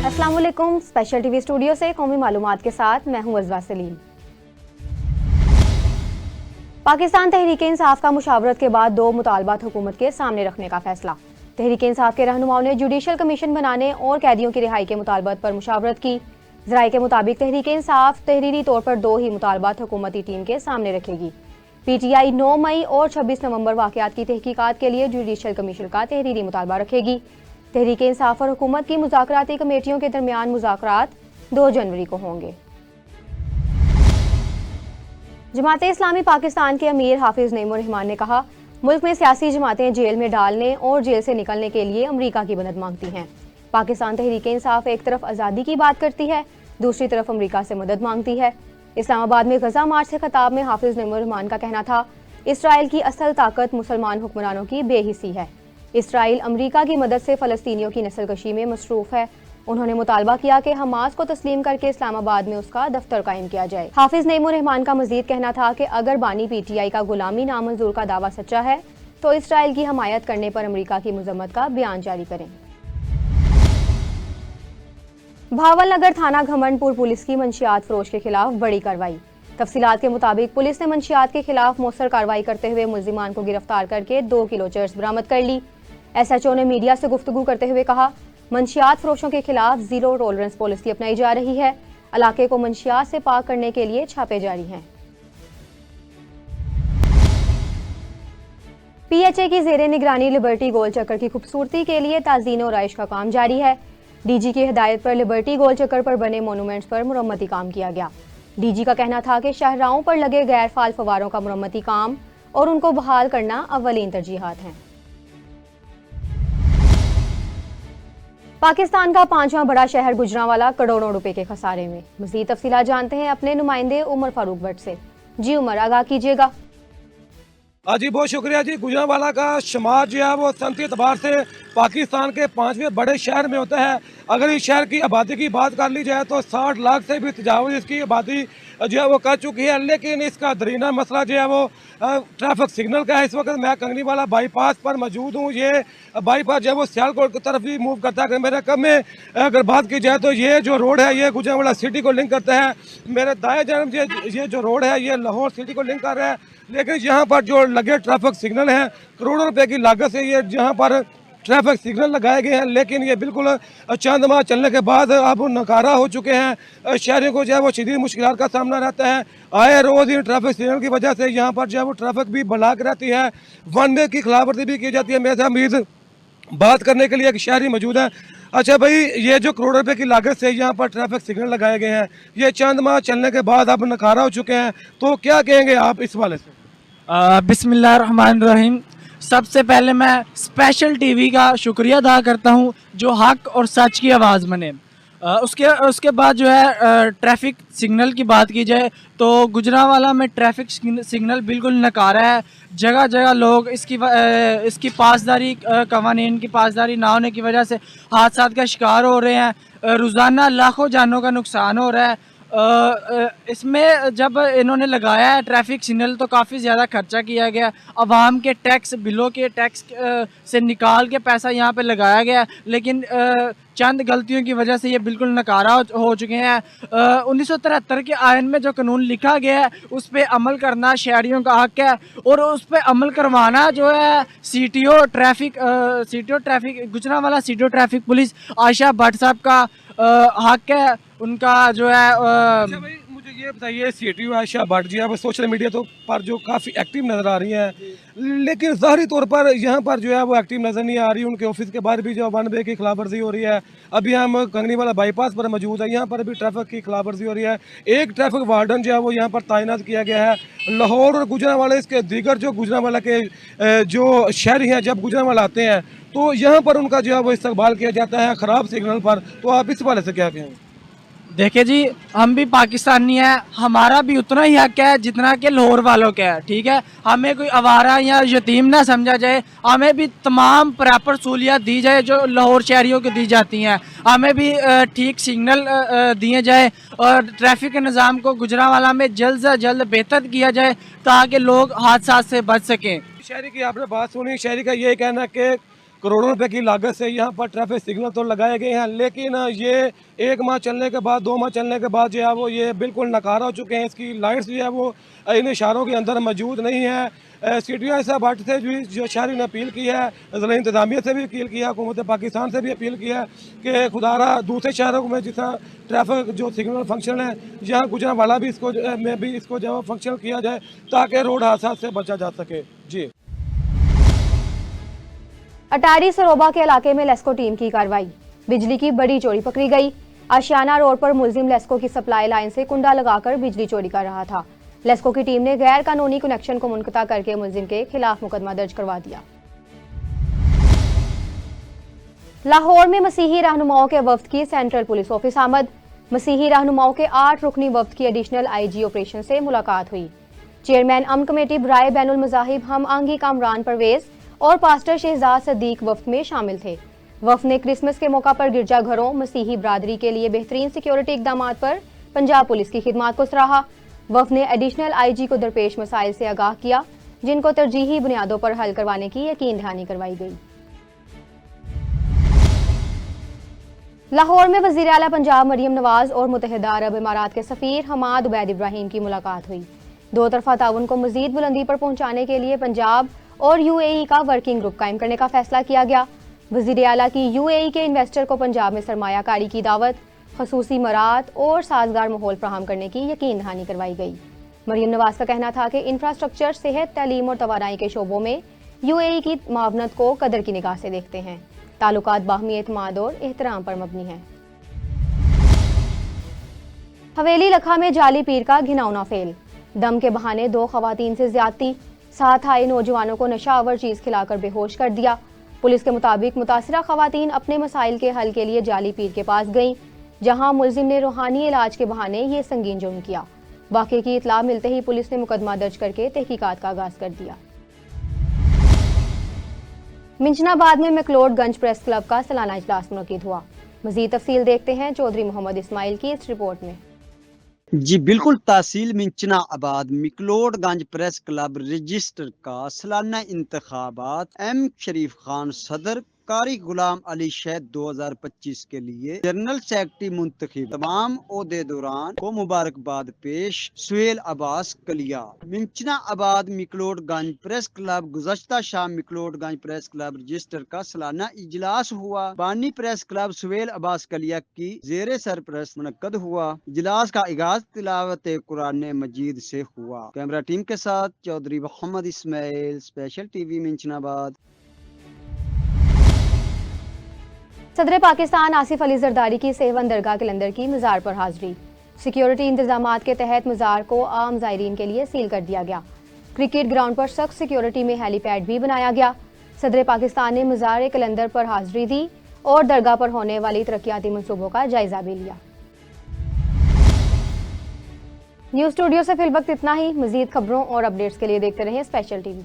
अस्सलाम वालेकुम। Special TV studio से कौमी मालूमात के साथ मैं हूं अज़वा सलीम। पाकिस्तान तहरीक इंसाफ का मुशावरत के बाद 2 मुतालबात हुकूमत के सामने रखने का फैसला। तहरीक इंसाफ के रहनुमाओं ने जुडिशल कमीशन बनाने और कैदियों की रिहाई के मुतालबात पर मुशावरत की। ज़राए के मुताबिक तहरीक इंसाफ तहरीरी तौर पर 2 ही मुतालबात हुकूमती टीम के सामने रखेगी। PTI 9 मई और 26 नवंबर वाक़यात की तहकीकात के लिए जुडिशल कमीशन का तहरीरी मुतालबा रखेगी। तहरीक इंसाफ और हुकूमत की मुज़ाकराती कमेटियों के दरमियान मुज़ाकरात 2 जनवरी को होंगे। जमाते इस्लामी पाकिस्तान के अमीर हाफिज नईमुर रहमान ने कहा, मुल्क में सियासी जमातें जेल में डालने और जेल से निकलने के लिए अमरीका की मदद मांगती हैं। पाकिस्तान तहरीक इंसाफ एक तरफ आज़ादी की बात करती है, दूसरी तरफ अमरीका से मदद मांगती है। इस्लामाबाद में गजा मार्च से खिताब में हाफिज नईमुर रहमान का कहना था, इसराइल की असल ताकत मुसलमान हुक्मरानों की बेहिसी है। इसराइल अमरीका की मदद से फ़लस्तीनियों की नस्लकशी में मसरूफ़ है। उन्होंने मुतालबा किया कि हमास को तस्लीम करके इस्लामाबाद में उसका दफ्तर कायम किया जाए। हाफिज नईमुर रहमान का मजीद कहना था कि अगर बानी PTI का गुलामी नामंजूर का दावा सच्चा है तो इसराइल की हमायत करने पर अमरीका की मजम्मत का बयान जारी करें। भावल नगर थाना घमंडपुर पुलिस की मंशियात फरोश के खिलाफ बड़ी कार्रवाई। तफसीलात के मुताबिक पुलिस ने मंशियात के खिलाफ मौसर कार्रवाई करते हुए मुल्जिमान को गिरफ्तार करके 2 किलो चर्स बरामद कर ली। SHO ने मीडिया से गुफ्तगू करते हुए कहा, मंशियात फरोशों के खिलाफ जीरो टॉलरेंस पॉलिसी अपनाई जा रही है। इलाके को मंशियात से पाक करने के लिए छापे जारी हैं। PHA की जेरे निगरानी लिबर्टी गोल चक्कर की खूबसूरती के लिए ताज़ीन और आइश का काम जारी है। DG की हिदायत पर लिबर्टी गोल चक्कर पर बने मोनूमेंट्स पर मुरम्मती काम किया गया। DG का कहना था कि शाहराहों पर लगे गैर फाल फवारों का मुरम्मती काम और उनको बहाल करना अव्वलीन तरजीहात हैं। पाकिस्तान का 5वां बड़ा शहर गुजरांवाला करोड़ों रुपए के खसारे में। मज़ीद तफसीलात जानते हैं अपने नुमाइंदे उमर फारूक भट्ट से। जी उमर, आगाह कीजिएगा। जी बहुत शुक्रिया जी। गुजरांवाला का शुमार जो है वो सनती एतबार से पाकिस्तान के 5वें बड़े शहर में होता है। अगर इस शहर की आबादी की बात कर ली जाए तो 60 लाख से भी तजावुज़ इसकी आबादी जो है वो कर चुकी है। लेकिन इसका दरीना मसला जो है वो ट्रैफिक सिग्नल का है। इस वक्त मैं कंगनीवाला बाईपास पर मौजूद हूँ। ये बाईपास जो है वो सियालकोट की तरफ भी मूव करता है। मेरे कम में अगर बात की जाए तो ये जो रोड है ये गुजरांवाला सिटी को लिंक करता है। मेरे दाएं जानब ये जो रोड है ये लाहौर सिटी को लिंक कर रहा है। लेकिन यहाँ पर जो लगे ट्रैफिक सिग्नल हैं, करोड़ों रुपए की लागत से ये जहाँ पर ट्रैफिक सिग्नल लगाए गए हैं, लेकिन ये बिल्कुल चंद माह चलने के बाद अब नकारा हो चुके हैं। शहरियों को जो है वो शदीद मुश्किल का सामना रहता है। आए रोज़ इन ट्रैफिक सिग्नल की वजह से यहाँ पर जो है वो ट्रैफिक भी ब्लॉक रहती है, वन वे की खिलाफवर्जी भी की जाती है। मेरे साथ उम्मीद बात करने के लिए एक शहरी मौजूद है। अच्छा भाई, ये जो करोड़ों रुपए की लागत से यहाँ पर ट्रैफिक सिग्नल लगाए गए हैं, ये चंद माह चलने के बाद अब नकारा हो चुके हैं, तो क्या कहेंगे आप इस वाले से? बिस्मिल्लाहिर्रहमानिर्रहीम। सबसे पहले मैं स्पेशल टीवी का शुक्रिया अदा करता हूँ जो हक और सच की आवाज़ बने। उसके बाद जो है ट्रैफिक सिग्नल की बात की जाए तो गुजरांवाला में ट्रैफिक सिग्नल बिल्कुल नकारा है। जगह जगह लोग इसकी पासदारी कवानीन की पासदारी ना होने की वजह से हादसात का शिकार हो रहे हैं। रोज़ाना लाखों जानों का नुकसान हो रहा है। इसमें जब इन्होंने लगाया है ट्रैफिक सिग्नल तो काफ़ी ज़्यादा खर्चा किया गया। आवाम के टैक्स बिलों के टैक्स से निकाल के पैसा यहाँ पे लगाया गया, लेकिन चंद गलतियों की वजह से ये बिल्कुल नकारा हो चुके हैं। 1973 के आयन में जो कानून लिखा गया है उस पर अमल करना शहरियों का हक है और उस पर अमल करवाना जो है CTO traffic Gujranwala CTO traffic police Ayesha Bhatt साहब का हक है। उनका जो है अच्छा भाई, मुझे ये बताइए, CTO आयशा भट्ट जी अब सोशल मीडिया तो पर जो काफ़ी एक्टिव नज़र आ रही हैं, लेकिन ज़ाहरी तौर पर यहाँ पर जो है वो एक्टिव नज़र नहीं आ रही। उनके ऑफिस के बाहर भी जो वन वे की खिलाफवर्जी हो रही है। अभी हम कंगनीवाला बाईपास पर मौजूद है, यहाँ पर भी ट्रैफिक की खिलाफवर्जी हो रही है। एक ट्रैफिक वार्डन जो है वो यहाँ पर तैनात किया गया है। लाहौर और गुजरांवाला इसके दीगर जो गुजरांवाला के जो शहरी हैं जब गुजरांवाला आते हैं तो यहाँ पर उनका जो है वो इस्तकबाल किया जाता है ख़राब सिग्नल पर। तो आप इस वाले से क्या कहेंगे? देखिए जी, हम भी पाकिस्तानी हैं, हमारा भी उतना ही हक है जितना कि लाहौर वालों का है। ठीक है, हमें कोई आवारा या यतीम ना समझा जाए। हमें भी तमाम प्रॉपर सहूलियत दी जाए जो लाहौर शहरियों को दी जाती हैं। हमें भी ठीक सिग्नल दिए जाए और ट्रैफिक के निज़ाम को गुजरांवाला में जल्द से जल्द बेहतर किया जाए ताकि लोग हादसा से बच सकें। शहरी की आपने बात सुनी, शहरी का ये कहना कि करोड़ों रुपए की लागत से यहाँ पर ट्रैफिक सिग्नल तो लगाए गए हैं, लेकिन ये 1 माह चलने के बाद, 2 माह चलने के बाद जो है वो ये बिल्कुल नकारा हो चुके हैं। इसकी लाइट्स जो है वो इन इशारों के अंदर मौजूद नहीं है। सिटी से भट्ट से भी जो शहरी ने अपील की है, ज़िला इंतज़ामिया से भी अपील की है, हुकूमत पाकिस्तान से भी अपील की है कि खुदारा दूसरे शहरों में जिस तरह ट्रैफिक जो सिग्नल फंक्शन है, यहाँ गुजरांवाला भी इसको जो फंक्शन किया जाए ताकि रोड हादसा से बचा जा सके। जी। अटारी सरोबा के इलाके में लेस्को टीम की कार्रवाई, बिजली की बड़ी चोरी पकड़ी गई। आशियाना रोड पर मुलजिम लेस्को की सप्लाई लाइन से कुंडा लगाकर बिजली चोरी कर रहा था। लेस्को की टीम ने गैर कानूनी कनेक्शन को मुनक़ता करके मुलजिम के खिलाफ मुकदमा दर्ज करवा दिया। लाहौर में मसीही रहनुमाओं के वफ्द की सेंट्रल पुलिस ऑफिस आमद। मसीही रहनुमाओं के 8 रुकनी वफ्द की एडिशनल IG ऑपरेशन से मुलाकात हुई। चेयरमैन अमन कमेटी बराए बैनुल मज़ाहिब हम आंगी कामरान परवेज और पास्टर शहजाद सदीक वफ्द में शामिल थे। वफ्द ने क्रिसमस के मौका पर गिरजाघरों मसीही बरादरी के लिए बेहतरीन सिक्योरिटी इकदाम पर पंजाब पुलिस की खिदमत को सराहा। वफ्द ने एडिशनल IG को दरपेश मसाइल से आगाह किया, जिनको तरजीही बुनियादों पर हल करवाने की यकीन दहानी करवाई गई। लाहौर में वज़ीर आला पंजाब मरियम नवाज और मुत्तहिदा अरब इमारात के सफ़ीर हमाद उबैद इब्राहिम की मुलाकात हुई। दो तरफा ताउन को मज़ीद बुलंदी पर पहुंचाने के लिए पंजाब और UAE का वर्किंग ग्रुप कायम करने का फैसला किया गया। वज़ीर आला की UAE के इन्वेस्टर को पंजाब में सरमायाकारी की दावत, खसूसी मरात और साजगार माहौल फराहम करने की यकीन दहानी करवाई गई। मरियम नवाज का कहना था कि इंफ्रास्ट्रक्चर, सेहत, तालीम और तवानाई के शोबों में UAE की मावनत को कदर की निगाह से देखते हैं। ताल्लुकात बाहमी एतमाद और एहतराम पर मबनी है। हवेली लखा में जाली पीर का घिनौना फेल, दम के बहाने 2 खवातीन से ज्यादती, साथ आए नौजवानों को नशावर चीज खिलाकर बेहोश कर दिया। पुलिस के मुताबिक मुतासिरा खवातीन अपने मसाइल के हल के लिए जाली पीर के पास गईं, जहां मुलजिम ने रूहानी इलाज के बहाने ये संगीन जुर्म किया। वाक़े की इतला मिलते ही पुलिस ने मुकदमा दर्ज करके तहकीकात का आगाज कर दिया। मिंचनाबाद में मैक्लोडगंज प्रेस क्लब का सालाना इजलास मुनक्किद हुआ। मजीद तफसील देखते हैं चौधरी मोहम्मद इस्माइल की इस रिपोर्ट में। जी बिल्कुल, तहसील मिंचनाबाद मिक्लोडगंज प्रेस क्लब रजिस्टर का सालाना इंतखाबात M शरीफ खान सदर, कारी गुलाम अली शैद 2025 के लिए जनरल सेक्रेटरी मुंतखब, तमाम ओहदेदारान को मुबारकबाद पेश। सुहेल अब्बास कलिया। मिंचनाबाद मिक्लोडगंज प्रेस क्लब गुज़श्ता शाम मिक्लोडगंज प्रेस क्लब रजिस्टर का सालाना इजलास हुआ। बानी प्रेस क्लब सुहेल अब्बास कलिया की जेरे सरपरस्त मुनक्कद हुआ। इजलास का आगाज तिलावत कुरान मजीद से हुआ। कैमरा टीम के साथ चौधरी मोहम्मद इस्माइल, स्पेशल TV मिंचनाबाद। सदर पाकिस्तान आसिफ अली जरदारी की सेवन दरगाह कलंदर की मज़ार पर हाजिरी। सिक्योरिटी इंतजामात के तहत मज़ार को आम ज़ायरीन के लिए सील कर दिया गया। क्रिकेट ग्राउंड पर सख्त सिक्योरिटी में हेलीपैड भी बनाया गया। सदर पाकिस्तान ने मज़ार कलंदर पर हाजिरी दी और दरगाह पर होने वाली तरक्याती मनसूबों का जायजा भी लिया। न्यूज़ स्टूडियो से फिल वक्त इतना ही। मज़ीद खबरों और अपडेट्स के लिए देखते रहें स्पेशल TV।